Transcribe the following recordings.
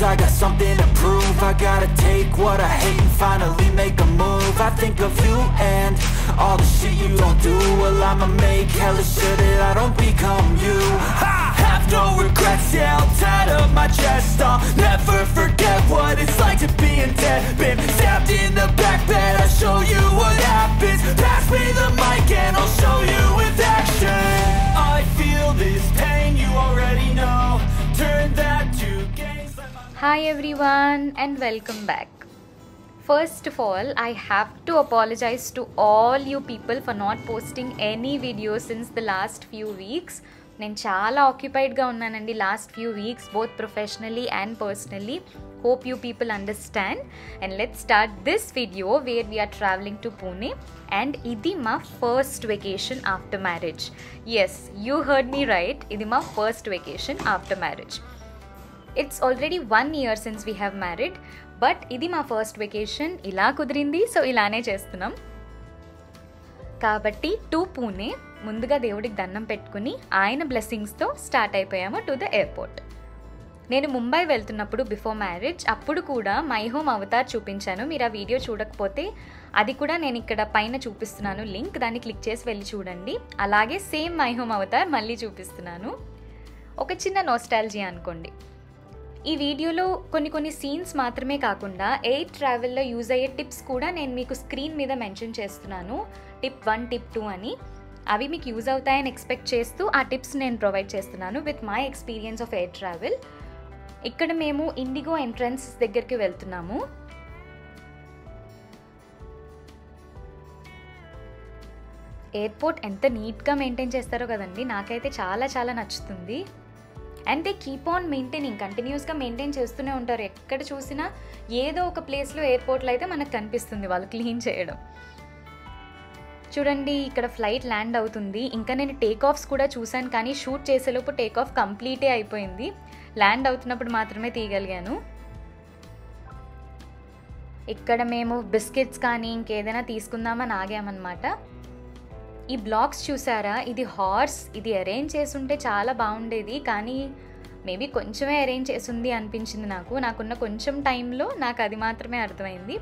I got something to prove. I gotta take what I hate and finally make a move. I think of you and all the shit you don't do. Well, I'ma make hella sure that I don't become you. I have no regrets, yeah, I'll tie up my chest. I'll never forget what it's like to be in debt. Been stabbed in the back bed, I'll show you what happens. Pass me the mic and I'll show you with action. I feel this pain, you already know. Turn that to gains. Hi everyone and welcome back. First of all, I have to apologize to all you people for not posting any videos since the last few weeks. నేను చాలా ఆక్యుపైడ్గా ఉన్నానండి last few weeks both professionally and personally. Hope you people understand and let's start this video where we're travelling to Pune and ఇది మా first vacation after marriage. Yes, you heard me right, ఇది మా first vacation after marriage. It's already 1 year since we have married, but ఇది మా first vacation. ఇలా కుదిరింది, so ఇలానే చేస్తున్నాం. కాబట్టి టు పూణే ముందుగా దేవుడికి దండం పెట్టుకుని ఆయన బ్లెస్సింగ్స్తో స్టార్ట్ అయిపోయాము టు ద ఎయిర్పోర్ట్. నేను ముంబై వెళ్తున్నప్పుడు బిఫోర్ మ్యారేజ్ అప్పుడు కూడా మై హోమ్ అవతార్ చూపించాను. మీరు ఆ వీడియో చూడకపోతే అది కూడా నేను ఇక్కడ పైన చూపిస్తున్నాను లింక్, దాన్ని క్లిక్ చేసి వెళ్ళి చూడండి. అలాగే సేమ్ మై హోమ్ అవతార్ మళ్ళీ చూపిస్తున్నాను. ఒక చిన్న నోస్టాలజీ అనుకోండి. ఈ వీడియోలో కొన్ని సీన్స్ మాత్రమే కాకుండా ఎయిర్ ట్రావెల్లో యూజ్ అయ్యే టిప్స్ కూడా నేను మీకు స్క్రీన్ మీద మెన్షన్ చేస్తున్నాను. టిప్ 1, టిప్ 2 అని. అవి మీకు యూజ్ అవుతాయని ఎక్స్పెక్ట్ చేస్తూ ఆ టిప్స్ నేను ప్రొవైడ్ చేస్తున్నాను with my experience of air travel. ఇక్కడ మేము ఇండిగో ఎంట్రన్స్ దగ్గరికి వెళ్తున్నాము. ఎయిర్పోర్ట్ ఎంత నీట్గా మెయింటైన్ చేస్తారో కదండి, నాకైతే చాలా చాలా నచ్చుతుంది. And they keep on maintaining, కంటిన్యూస్గా మెయింటైన్ చేస్తూనే ఉంటారు. ఎక్కడ చూసినా ఏదో ఒక ప్లేస్లో ఎయిర్పోర్ట్లో అయితే మనకు కనిపిస్తుంది వాళ్ళు క్లీన్ చేయడం. చూడండి, ఇక్కడ ఫ్లైట్ ల్యాండ్ అవుతుంది. ఇంకా నేను టేక్ ఆఫ్స్ కూడా చూశాను, కానీ షూట్ చేసేలోపు టేక్ ఆఫ్ కంప్లీటే అయిపోయింది. ల్యాండ్ అవుతున్నప్పుడు మాత్రమే తీయగలిగాను. ఇక్కడ మేము బిస్కెట్స్ కానీ ఇంకేదైనా తీసుకుందామని ఆగామన్నమాట. ఈ బ్లాక్స్ చూసారా, ఇది హార్స్. ఇది అరేంజ్ చేసుంటే చాలా బాగుండేది, కానీ మేబీ కొంచెమే అరేంజ్ చేసింది అనిపించింది నాకున్న కొంచెం టైంలో నాకు అది మాత్రమే అర్థమైంది.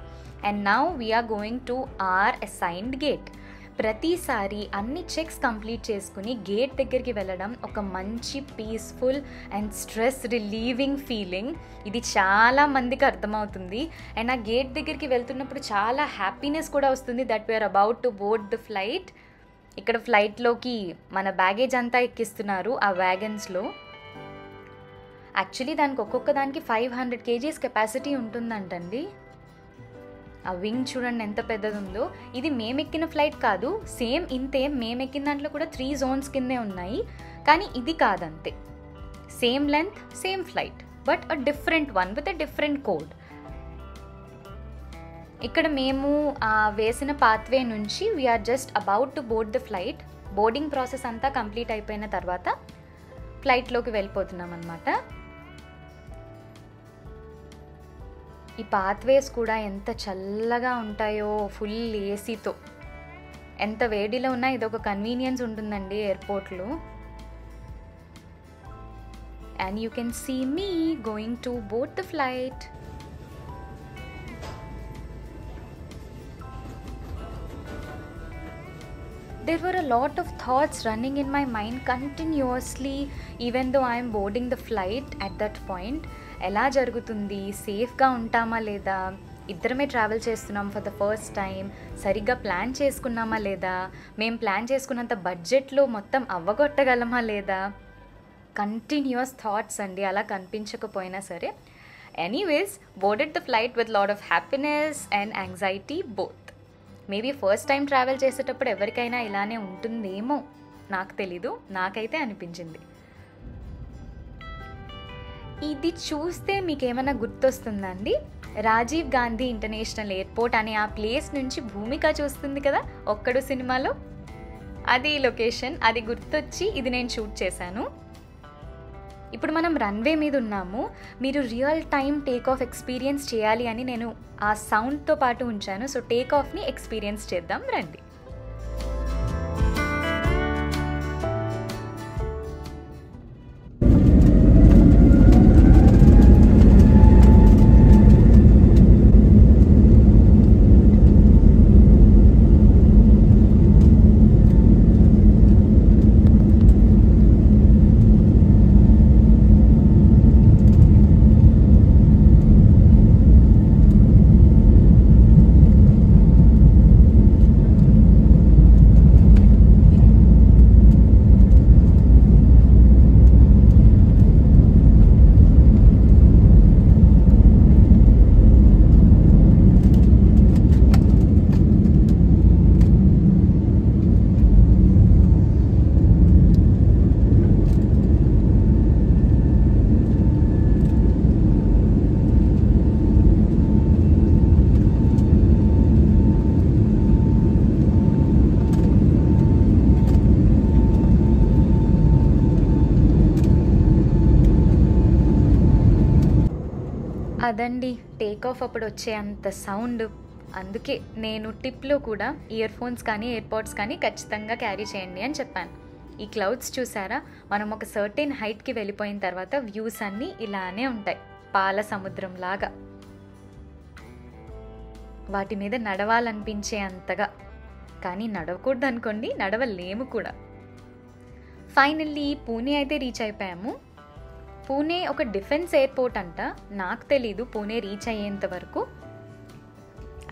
And now we're going to our assigned gate. ప్రతిసారి అన్ని చెక్స్ కంప్లీట్ చేసుకుని గేట్ దగ్గరికి వెళ్ళడం ఒక మంచి peaceful and stress relieving feeling. ఇది చాలా మందికి అర్థమవుతుంది. అండ్ ఆ గేట్ దగ్గరికి వెళ్తున్నప్పుడు చాలా హ్యాపీనెస్ కూడా వస్తుంది that we're about to board the flight. ఇక్కడ ఫ్లైట్లోకి మన బ్యాగేజ్ అంతా ఎక్కిస్తున్నారు ఆ వ్యాగన్స్లో. యాక్చువల్లీ దానికి ఒక్కొక్క దానికి 500 kgs కెపాసిటీ ఉంటుందంటండి. ఆ వింగ్ చూడండి ఎంత పెద్దది ఉందో. ఇది మేమెక్కిన ఫ్లైట్ కాదు, సేమ్ ఇంతే. మేమెక్కిన దాంట్లో కూడా 3 zones కిందే ఉన్నాయి, కానీ ఇది కాదంతే. Same length, same flight, but a different one with a different code. ఇక్కడ మేము వేసిన పాత్వే నుంచి we're just about to board the flight. Boarding process అంతా కంప్లీట్ అయిపోయిన తర్వాత ఫ్లైట్లోకి వెళ్ళిపోతున్నాం అన్నమాట. ఈ పాత్వేస్ కూడా ఎంత చల్లగా ఉంటాయో, ఫుల్ ఏసీతో. ఎంత వేడిలో ఉన్నా ఇదొక కన్వీనియన్స్ ఉంటుందండి ఎయిర్పోర్ట్లో. And you can see me going to board the flight. There were a lot of thoughts running in my mind continuously even though I am boarding the flight at that point. ఎలా జరుగుతుంది, సేఫ్గా ఉంటామా లేదా, ఇద్దరమే travel చేస్తున్నాం for the first time, సరిగ్గా plan చేసుకున్నామా లేదా, మేము ప్లాన్ చేసుకున్నంత బడ్జెట్లో మొత్తం అవ్వగొట్టగలమా లేదా. కంటిన్యూస్ థాట్స్ అండి, అలా కనిపించకపోయినా సరే. Anyways, boarded the flight with lot of happiness and anxiety both. Maybe first time travel చేసేటప్పుడు ఎవరికైనా ఇలానే ఉంటుందేమో, నాకు తెలీదు, నాకైతే అనిపించింది. ఇది చూస్తే మీకేమైనా గుర్తొస్తుందండి? రాజీవ్ గాంధీ ఇంటర్నేషనల్ ఎయిర్పోర్ట్ అనే ఆ ప్లేస్ నుంచి భూమిక చూస్తుంది కదా ఒక్కడు సినిమాలో, అది లొకేషన్. అది గుర్తొచ్చి ఇది నేను షూట్ చేశాను. ఇప్పుడు మనం రన్వే మీద ఉన్నాము. మీరు real time take off experience చేయాలి అని నేను ఆ సౌండ్తో పాటు ఉంచాను. సో టేక్ ఆఫ్ని ఎక్స్పీరియన్స్ చేద్దాం రండి. అదండి టేక్ ఆఫ్ అప్పుడు వచ్చే అంత సౌండ్. అందుకే నేను టిప్లో కూడా ఇయర్ ఫోన్స్ కానీ ఎయిర్పాడ్స్ కానీ ఖచ్చితంగా క్యారీ చేయండి అని చెప్పాను. ఈ క్లౌడ్స్ చూసారా, మనం ఒక సర్టెన్ హైట్కి వెళ్ళిపోయిన తర్వాత వ్యూస్ అన్నీ ఇలానే ఉంటాయి, పాల సముద్రం లాగా. వాటి మీద నడవాలనిపించే అంతగా. కానీ నడవకూడదు అనుకోండి, నడవలేము కూడా. ఫైనల్లీ పూణే అయితే రీచ్ అయిపోయాము. పూణే ఒక డిఫెన్స్ ఎయిర్పోర్ట్ అంట, నాకు తెలీదు పూణే రీచ్ అయ్యేంత వరకు.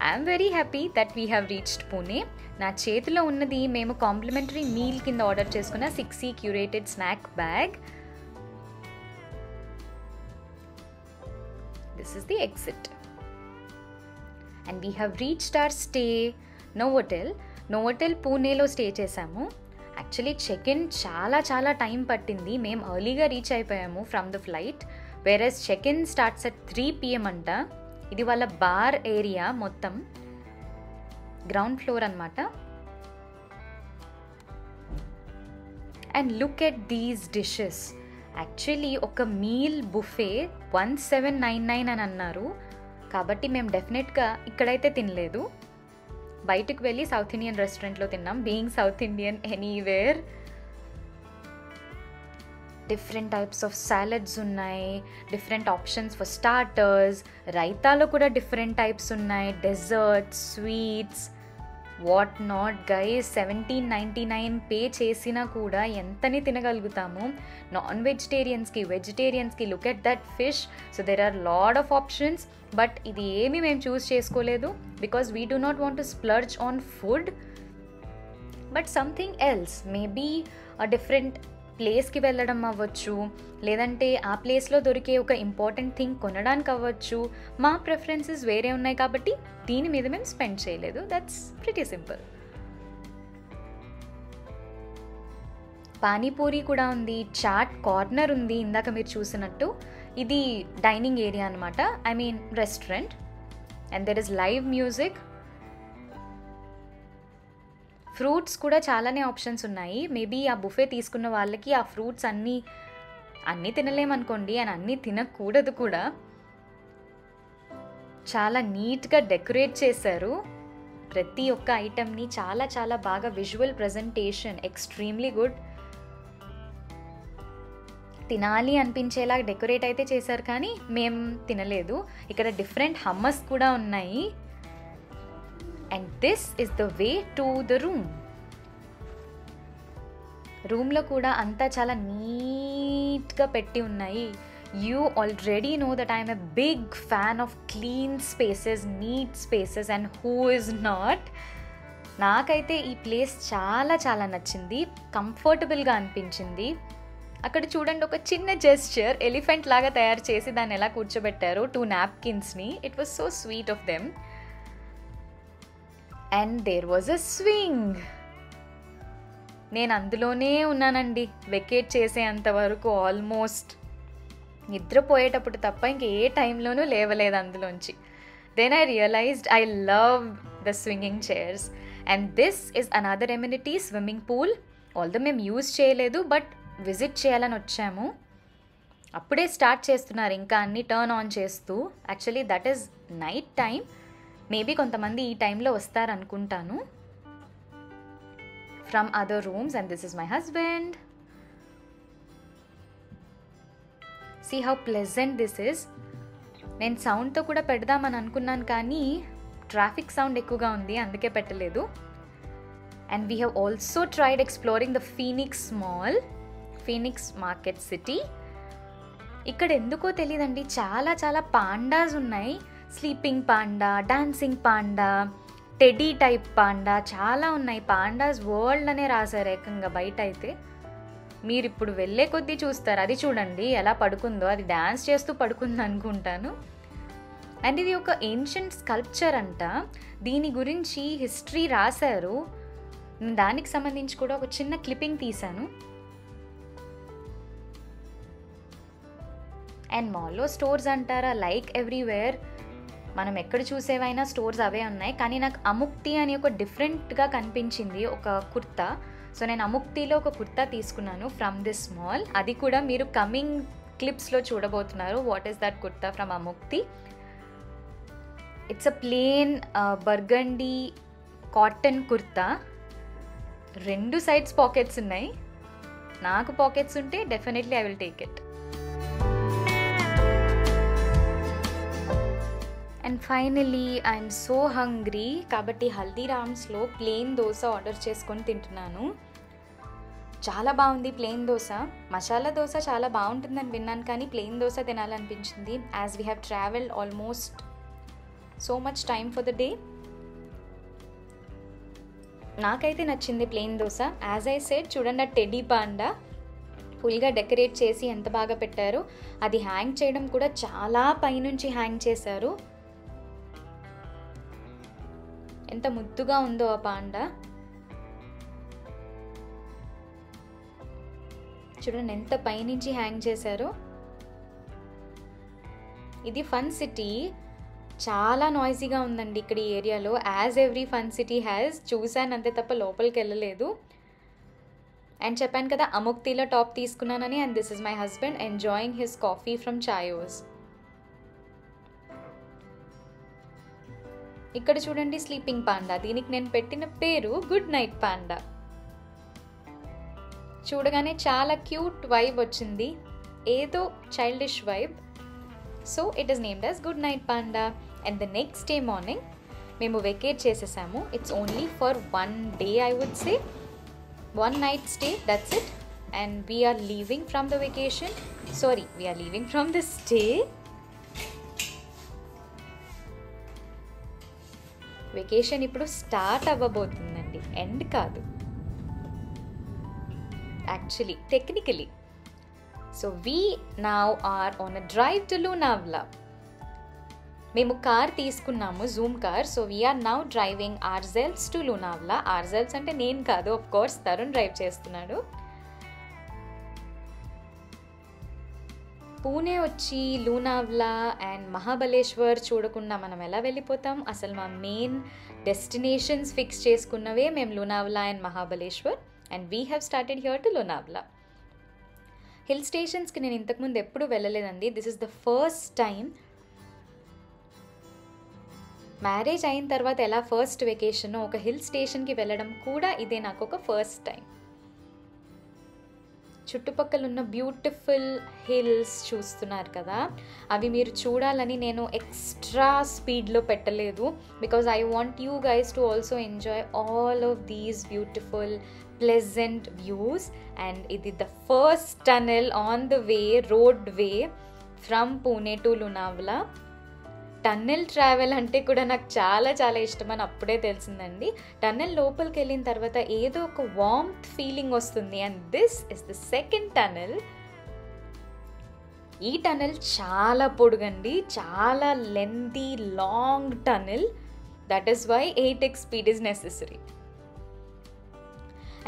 I'm very happy that we have reached Pune. నా చేతిలో ఉన్నది మేము కాంప్లిమెంటరీ మీల్ కింద ఆర్డర్ చేసుకున్న 6C curated snack bag. This is the exit and we have reached our stay Novotel పూణేలో స్టే చేసాము. యాక్చువల్లీ చెక్ ఇన్ చాలా టైం పట్టింది. మేము ఎర్లీగా రీచ్ అయిపోయాము from the flight, whereas check in starts at 3 PM అంట. ఇది వాళ్ళ బార్ ఏరియా, మొత్తం గ్రౌండ్ ఫ్లోర్ అనమాట. And look at these dishes. Actually ఒక మీల్ బుఫే 1799 అని అన్నారు, కాబట్టి మేము డెఫినెట్గా ఇక్కడైతే తినలేదు, బయటకు వెళ్ళి సౌత్ ఇండియన్ రెస్టారెంట్లో తిన్నాం. Being south Indian anywhere. Different types of salads ఉన్నాయి, డిఫరెంట్ ఆప్షన్స్ ఫర్ స్టార్టర్స్, రైతాలో కూడా డిఫరెంట్ టైప్స్ ఉన్నాయి, desserts, sweets, what not guys. 1799 pay చేసినా కూడా ఎంతని తినగలుగుతాము. నాన్ వెజిటేరియన్స్కి, వెజిటేరియన్స్కి look at that fish. So there are lot of options. But ఇది ఏమీ మేము చూస్ చేసుకోలేదు because we do not want to splurge on food, but something else. Maybe different ప్లేస్కి వెళ్ళడం అవ్వచ్చు, లేదంటే ఆ ప్లేస్లో దొరికే ఒక ఇంపార్టెంట్ థింగ్ కొనడానికి అవ్వచ్చు. మా ప్రిఫరెన్సెస్ వేరే ఉన్నాయి కాబట్టి దీని మీద మేము స్పెండ్ చేయలేదు. That's pretty simple. పానీపూరి కూడా ఉంది, చాట్ కార్నర్ ఉంది ఇందాక మీరు చూసినట్టు. ఇది డైనింగ్ ఏరియా అనమాట, I mean restaurant. And there is live music. Fruits కూడా చాలానే ఆప్షన్స్ ఉన్నాయి. మేబీ ఆ బుఫే తీసుకున్న వాళ్ళకి ఆ ఫ్రూట్స్ అన్నీ తినలేమనుకోండి, అండ్ అన్నీ తినకూడదు కూడా. చాలా నీట్గా డెకరేట్ చేశారు ప్రతి ఒక్క ఐటమ్ని, చాలా బాగా విజువల్ ప్రజెంటేషన్, ఎక్స్ట్రీమ్లీ గుడ్. తినాలి అనిపించేలా డెకరేట్ అయితే చేశారు, కానీ మేము తినలేదు. ఇక్కడ డిఫరెంట్ హమ్మస్ కూడా ఉన్నాయి. And this is the way to the రూమ్లో కూడా అంతా చాలా నీట్గా పెట్టి ఉన్నాయి. You already know that I'm a big fan of clean spaces, neat spaces, and who is not. నాకైతే ఈ ప్లేస్ చాలా నచ్చింది, కంఫర్టబుల్గా అనిపించింది. అక్కడ చూడండి, ఒక చిన్న జెస్చర్, ఎలిఫెంట్ లాగా తయారు చేసి దాన్ని ఎలా కూర్చోబెట్టారు, 2 napkins-ని. It was so sweet of them. And there was a swing. నేను అందులోనే ఉన్నానండి వెకేట్ చేసేంత వరకు. ఆల్మోస్ట్ నిద్రపోయేటప్పుడు తప్ప ఇంక ఏ టైంలోనూ లేవలేదు అందులోంచి. Then I realized I love the swinging chairs. And this is another amenity, swimming pool. Although మేము యూజ్ చేయలేదు, బట్ విజిట్ చేయాలని వచ్చాము. అప్పుడే స్టార్ట్ చేస్తున్నారు ఇంకా అన్ని టర్న్ ఆన్ చేస్తూ. Actually that is night time. Maybe కొంతమంది ఈ టైంలో వస్తారనుకుంటాను from other rooms. And this is my husband. See how pleasant this is. నేను సౌండ్తో కూడా పెడదామని అనుకున్నాను, కానీ ట్రాఫిక్ సౌండ్ ఎక్కువగా ఉంది, అందుకే పెట్టలేదు. And we have also tried exploring the Phoenix mall, Phoenix market city. ఇక్కడ ఎందుకో తెలియదండి, చాలా పాండాస్ ఉన్నాయి. Sleeping panda, dancing panda, teddy type panda, చాలా ఉన్నాయి. పాండాస్ వరల్డ్ అనే రాశారు ఏకంగా బయట అయితే. మీరు ఇప్పుడు వెళ్ళే కొద్దీ చూస్తారు. అది చూడండి ఎలా పడుకుందో, అది డ్యాన్స్ చేస్తూ పడుకుంది అనుకుంటాను. అండ్ ఇది ఒక ఏన్షియంట్ స్కల్ప్చర్ అంట. దీని గురించి హిస్టరీ రాశారు. దానికి సంబంధించి కూడా ఒక చిన్న క్లిప్పింగ్ తీశాను. అండ్ మాల్లో స్టోర్స్ అంటారా, లైక్ ఎవ్రీవేర్. మనం ఎక్కడ చూసేవైనా స్టోర్స్ అవే ఉన్నాయి. కానీ నాకు అముక్తి అని ఒక డిఫరెంట్గా కనిపించింది ఒక కుర్తా. సో నేను అముక్తిలో ఒక కుర్తా తీసుకున్నాను ఫ్రమ్ దిస్ మాల్. అది కూడా మీరు కమింగ్ క్లిప్స్లో చూడబోతున్నారు what is that kurta from Amukti. It's a plain burgundy cotton kurta. 2 sides pockets ఉన్నాయి. నాకు పాకెట్స్ ఉంటే definitely I will take it. And finally I'm so hungry కాబట్టి హల్దీరామ్స్లో ప్లెయిన్ దోశ ఆర్డర్ చేసుకొని తింటున్నాను. చాలా బాగుంది ప్లెయిన్ దోశ. మసాలా దోశ చాలా బాగుంటుందని విన్నాను, కానీ ప్లెయిన్ దోశ తినాలనిపించింది. As we have travelled almost so much time for the day. నాకైతే నచ్చింది plain dosa. As I said, చూడండి ఆ టెడ్డీ పాండా ఫుల్గా డెకరేట్ చేసి ఎంత బాగా పెట్టారు. అది హ్యాంగ్ చేయడం కూడా చాలా పైనుంచి హ్యాంగ్ చేశారు. ఎంత ముద్దుగా ఉందో ఆ పాండా. చూడండి ఎంత పైనుంచి హ్యాంగ్ చేశారు. ఇది ఫన్ సిటీ. చాలా నాయిసీగా ఉందండి ఇక్కడ ఈ ఏరియాలో. As every fun city has. చూశాను అంతే తప్ప లోపలికి వెళ్ళలేదు. అండ్ చెప్పాను కదా అముక్తిలో టాప్ తీసుకున్నానని. And this is my husband enjoying his coffee from Chaayos. ఇక్కడ చూడండి స్లీపింగ్ పాండా. దీనికి నేను పెట్టిన పేరు గుడ్ నైట్ పాండా. చూడగానే చాలా క్యూట్ వైబ్ వచ్చింది, ఏదో childish vibe. So it is named as good night panda. And the next day morning మేము వెకేట్ చేసేసాము. It's only for 1 day I would say, 1 night stay, that's it. And we are leaving from the vacation. Sorry, we are leaving from the stay. Vacation ఇప్పుడు start అవ్వబోతుందండి, end కాదు actually technically. So we now are on a drive to Lonavla. మేము car తీసుకున్నాము, zoom car. So we're now driving ourselves to Lonavla. Ourselves అంటే నేను కాదు, of course Tarun drive చేస్తున్నాడు. పూణే వచ్చి లోనావ్లా అండ్ మహాబలేశ్వర్ చూడకుండా మనం ఎలా వెళ్ళిపోతాం. అసలు మా మెయిన్ డెస్టినేషన్స్ ఫిక్స్ చేసుకున్నవే మేము Lonavla and Mahabaleshwar. And we have started here to Lonavla. Hill స్టేషన్స్కి నేను ఇంతకుముందు ఎప్పుడు వెళ్ళలేదండి. This is the first time. Marriage అయిన తర్వాత ఎలా ఫస్ట్ వెకేషన్, ఒక హిల్ స్టేషన్కి వెళ్ళడం కూడా ఇదే నాకు ఒక ఫస్ట్ టైం. చుట్టుపక్కల ఉన్న బ్యూటిఫుల్ హిల్స్ చూస్తున్నారు కదా, అవి మీరు చూడాలని నేను ఎక్స్ట్రా స్పీడ్లో పెట్టలేదు. Because I want you guys to also enjoy all of these beautiful pleasant views. And ఇది the first tunnel on the way, road way from Pune to Lonavla. Tunnel travel అంటే కూడా నాకు చాలా చాలా ఇష్టమని అప్పుడే తెలిసిందండి. టన్నెల్ లోపలికి వెళ్ళిన తర్వాత ఏదో ఒక వార్మ్త్ ఫీలింగ్ వస్తుంది. And this is the second tunnel. ఈ టనెల్ చాలా పొడుగండి, చాలా lengthy long tunnel. That is why 8x speed is necessary.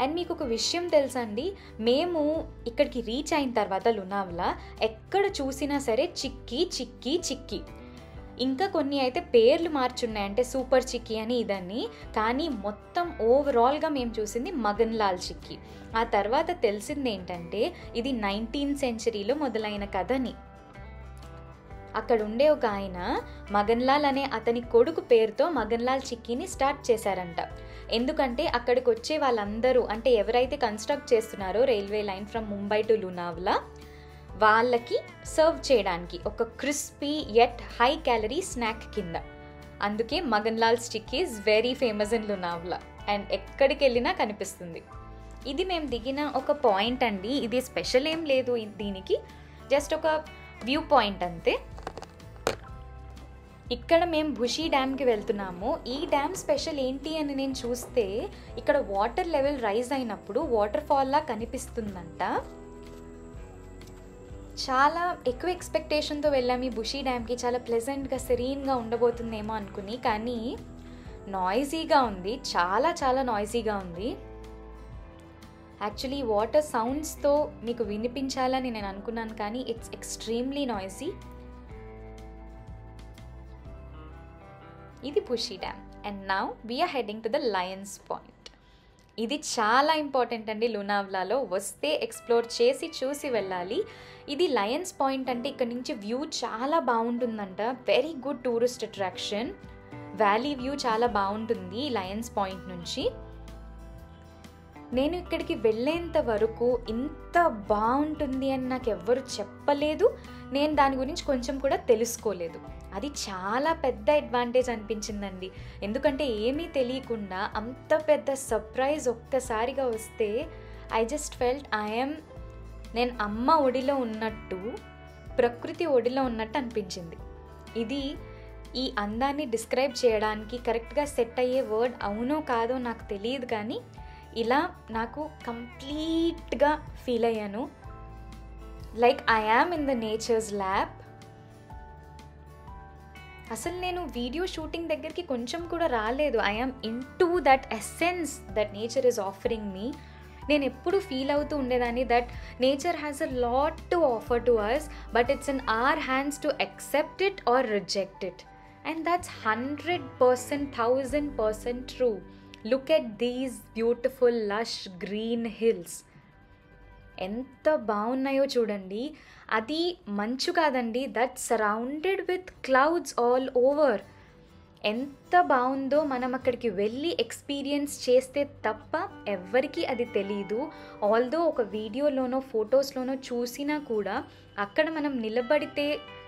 And మీకు ఒక విషయం తెలుసా అండి, మేము ఇక్కడికి రీచ్ అయిన తర్వాత లోనావ్లా ఎక్కడ చూసినా సరే చిక్కీ చిక్కీ చిక్కీ. ఇంకా కొన్ని అయితే పేర్లు మార్చున్నాయి, అంటే సూపర్ చిక్కీ అని ఇదని. కానీ మొత్తం ఓవరాల్గా మేము చూసింది మగన్ లాల్ చిక్కీ. ఆ తర్వాత తెలిసింది ఏంటంటే ఇది 19th century మొదలైన కథని. అక్కడ ఉండే ఒక ఆయన మగన్ లాల్ అనే అతని కొడుకు పేరుతో మగన్ లాల్ చిక్కీని స్టార్ట్ చేశారంట. ఎందుకంటే అక్కడికి వచ్చే వాళ్ళందరూ, అంటే ఎవరైతే కన్స్ట్రక్ట్ చేస్తున్నారో railway line from Mumbai to Lonavla, వాళ్ళకి సర్వ్ చేయడానికి ఒక crispy yet high calorie snack కింద. అందుకే Maganlal's chikki is very famous in Lonavla. And ఎక్కడికి వెళ్ళినా కనిపిస్తుంది. ఇది మేము దిగిన ఒక పాయింట్ అండి. ఇది స్పెషల్ ఏం లేదు దీనికి, జస్ట్ ఒక వ్యూ పాయింట్ అంతే. ఇక్కడ మేము భుషి డ్యామ్కి వెళ్తున్నాము. ఈ డ్యామ్ స్పెషల్ ఏంటి అని నేను చూస్తే ఇక్కడ వాటర్ లెవెల్ రైజ్ అయినప్పుడు వాటర్ ఫాల్లా కనిపిస్తుందంట. చాలా ఎక్కువ ఎక్స్పెక్టేషన్తో వెళ్ళాము ఈ భుషి డ్యామ్కి. చాలా ప్లెజెంట్గా సెరీన్గా ఉండబోతుందేమో అనుకుని, కానీ నాయిసీగా ఉంది, చాలా చాలా నాయిసీగా ఉంది. యాక్చువల్లీ వాటర్ సౌండ్స్తో మీకు వినిపించాలని నేను అనుకున్నాను, కానీ ఇట్స్ ఎక్స్ట్రీమ్లీ నాయిసీ. ఇది Bhushi dam. And now we're heading to the lions point. ఇది చాలా ఇంపార్టెంట్ అండి. లోనావ్లాలో వస్తే ఎక్స్ప్లోర్ చేసి చూసి వెళ్ళాలి. ఇది లయన్స్ పాయింట్ అంటే ఇక్కడ నుంచి వ్యూ చాలా బాగుంటుందంట. Very good tourist attraction. Valley view చాలా బాగుంటుంది లయన్స్ పాయింట్ నుంచి. నేను ఇక్కడికి వెళ్ళేంత వరకు ఇంత బాగుంటుంది అని నాకు ఎవ్వరు చెప్పలేదు. నేను దాని గురించి కొంచెం కూడా తెలుసుకోలేదు. అది చాలా పెద్ద అడ్వాంటేజ్ అనిపించిందండి. ఎందుకంటే ఏమీ తెలియకుండా అంత పెద్ద సర్ప్రైజ్ ఒక్కసారిగా వస్తే ఐ జస్ట్ ఫెల్ట్ నేను అమ్మ ఒడిలో ఉన్నట్టు, ప్రకృతి ఒడిలో ఉన్నట్టు అనిపించింది. ఇది ఈ అందాన్ని డిస్క్రైబ్ చేయడానికి కరెక్ట్గా సెట్ అయ్యే వర్డ్ అవునో కాదో నాకు తెలియదు, కానీ ఇలా నాకు కంప్లీట్గా ఫీల్ అయ్యాను. Like I am in the nature's lab. అసలు నేను వీడియో షూటింగ్ దగ్గరికి కొంచెం కూడా రాలేదు. I am into that essence that nature is offering me. నేను ఎప్పుడు ఫీల్ అవుతూ ఉండేదాన్ని that nature has a lot to offer to us, but it's in our hands to accept it or reject it. And that's 100%, 1000% true. Look at these beautiful lush green hills. ఎంత బాగున్నాయో చూడండి. అది మంచు కాదండి, that surrounded with clouds all over. ఎంత బాగుందో మనం అక్కడికి వెళ్ళి ఎక్స్పీరియన్స్ చేస్తే తప్ప ఎవ్వరికీ అది తెలీదు. ఆల్దో ఒక వీడియోలోనో ఫొటోస్లోనో చూసినా కూడా అక్కడ మనం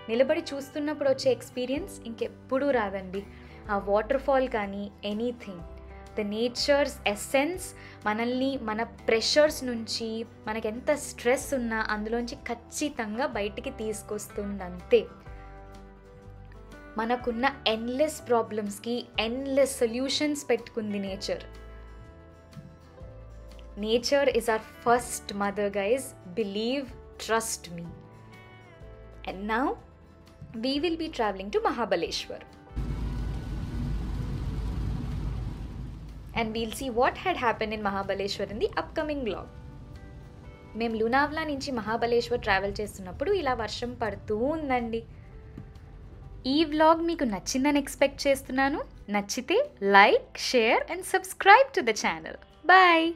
నిలబడి చూస్తున్నప్పుడు వచ్చే ఎక్స్పీరియన్స్ ఇంకెప్పుడూ రాదండి. ఆ వాటర్ ఫాల్ కానీ ఎనీథింగ్, ద నేచర్స్ ఎసెన్స్ మనల్ని మన ప్రెషర్స్ నుంచి, మనకెంత స్ట్రెస్ ఉన్నా అందులోంచి ఖచ్చితంగా బయటికి తీసుకొస్తుందంతే. మనకున్న ఎండ్లెస్ ప్రాబ్లమ్స్కి ఎండ్లెస్ సొల్యూషన్స్ పెట్టుకుంది nature. Nature is our first mother guys, believe, trust me. And now we will be traveling to Mahabaleshwar. And we'll see what had happened in Mahabaleshwar in the upcoming vlog. మేము లోనావ్లా నుంచి Mahabaleshwar travel చేస్తున్నప్పుడు ఇలా వర్షం పడుతూ ఉందండి. ఈ vlog మీకు నచ్చిందని ఎక్స్పెక్ట్ చేస్తున్నాను. నచ్చితే like, share and subscribe to the channel. Bye.